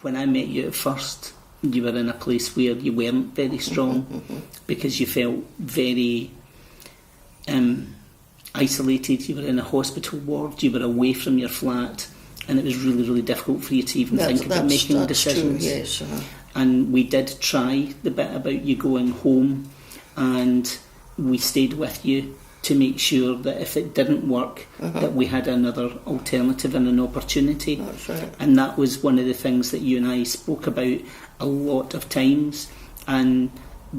When I met you at first, you were in a place where you weren't very strong because you felt very isolated. You were in a hospital ward, you were away from your flat, and it was really, really difficult for you to even think about making decisions. True, yes. And we did try the bit about you going home, and we stayed with you to make sure that if it didn't work, that we had another alternative and an opportunity. That's right. And that was one of the things that you and I spoke about a lot of times. And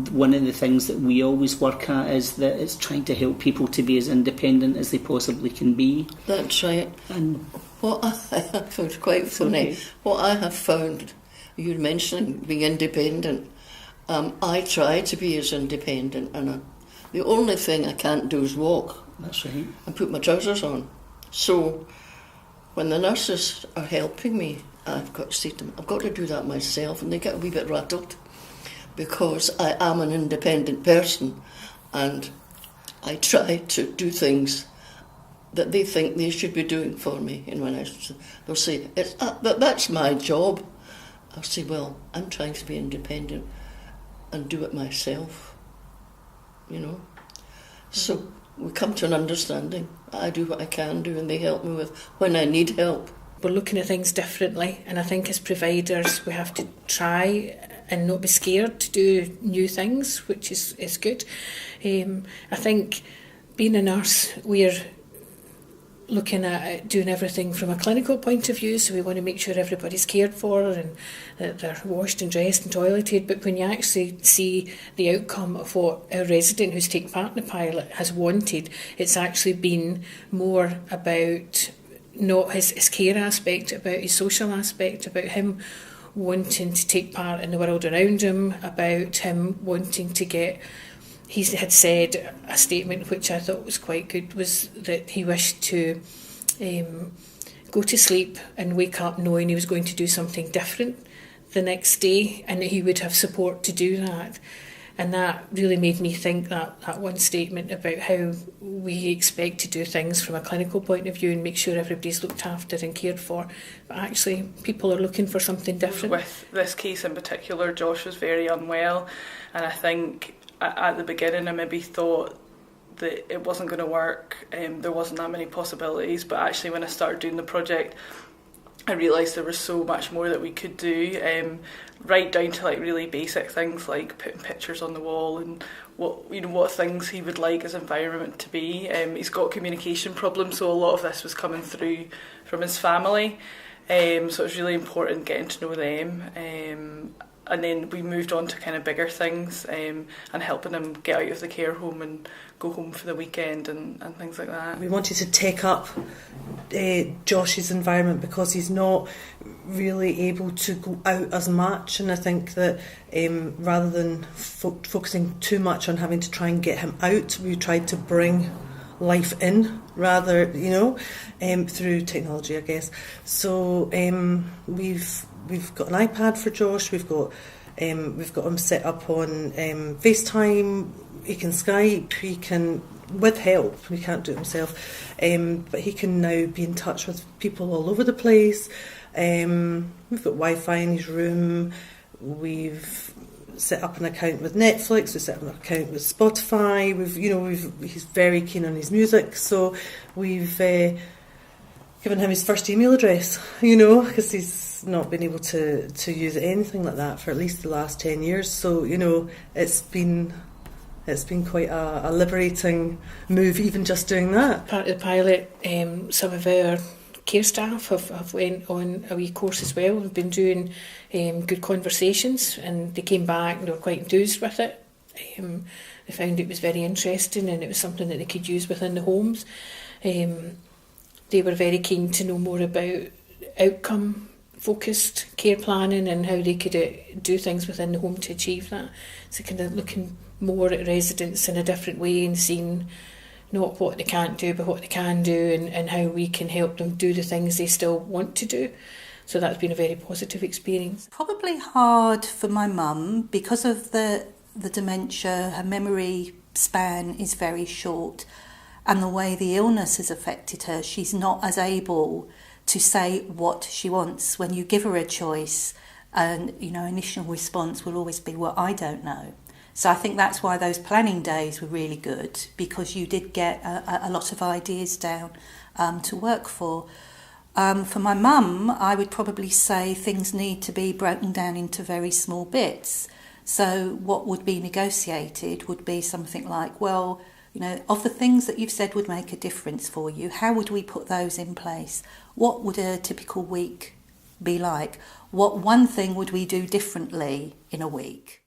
one of the things that we always work at is that it's trying to help people to be as independent as they possibly can be. That's right. And what I found quite funny, what I have found, you're mentioning being independent, I try to be as independent, and the only thing I can't do is walk. That's right. And put my trousers on. So when the nurses are helping me, I've got to say to them, I've got to do that myself, and they get a wee bit rattled because I am an independent person, and I try to do things that they think they should be doing for me. And when they'll say, but that's my job. I'll say, well, I'm trying to be independent and do it myself, you know. So we come to an understanding. I do what I can do, and they help me with when I need help. We're looking at things differently, and I think as providers we have to try and not be scared to do new things, which is good. I think being a nurse, we're looking at doing everything from a clinical point of view, so we want to make sure everybody's cared for and that they're washed and dressed and toileted. But when you actually see the outcome of what a resident who's taken part in the pilot has wanted, it's actually been more about not his care aspect, about his social aspect, about him wanting to take part in the world around him, about him wanting to get... He had said a statement which I thought was quite good, was that he wished to go to sleep and wake up knowing he was going to do something different the next day, and that he would have support to do that. And that really made me think, that one statement about how we expect to do things from a clinical point of view and make sure everybody's looked after and cared for. But actually, people are looking for something different. With this case in particular, Josh was very unwell, and I think at the beginning I maybe thought that it wasn't going to work, there wasn't that many possibilities, but actually when I started doing the project I realised there was so much more that we could do, right down to like really basic things like putting pictures on the wall and what things he would like his environment to be. He's got communication problems, so a lot of this was coming through from his family, so it was really important getting to know them. And then we moved on to kind of bigger things, and helping him get out of the care home and go home for the weekend and things like that. We wanted to take up Josh's environment because he's not really able to go out as much, and I think that rather than focusing too much on having to try and get him out, we tried to bring life in rather, through technology, I guess. So we've got an iPad for Josh. We've got him set up on FaceTime. He can Skype. He can, with help. He can't do it himself, but he can now be in touch with people all over the place. We've got Wi-Fi in his room. We've set up an account with Netflix. We've set up an account with Spotify. He's very keen on his music, so we've given him his first email address. Because he's not been able to use anything like that for at least the last 10 years. So it's been quite a liberating move, even just doing that. Part of the pilot, some of our care staff have went on a wee course as well. We've been doing good conversations, and they came back and they were quite enthused with it. They found it was very interesting, and it was something that they could use within the homes. They were very keen to know more about outcome-focused care planning and how they could do things within the home to achieve that. So kind of looking more at residents in a different way and seeing not what they can't do, but what they can do, and how we can help them do the things they still want to do. So that's been a very positive experience. Probably hard for my mum because of the dementia. Her memory span is very short, and the way the illness has affected her, she's not as able to say what she wants. When you give her a choice, and initial response will always be, well, I don't know. So I think that's why those planning days were really good, because you did get a lot of ideas down to work for. For my mum, I would probably say things need to be broken down into very small bits. So what would be negotiated would be something like, well, of the things that you've said would make a difference for you, how would we put those in place? What would a typical week be like? What one thing would we do differently in a week?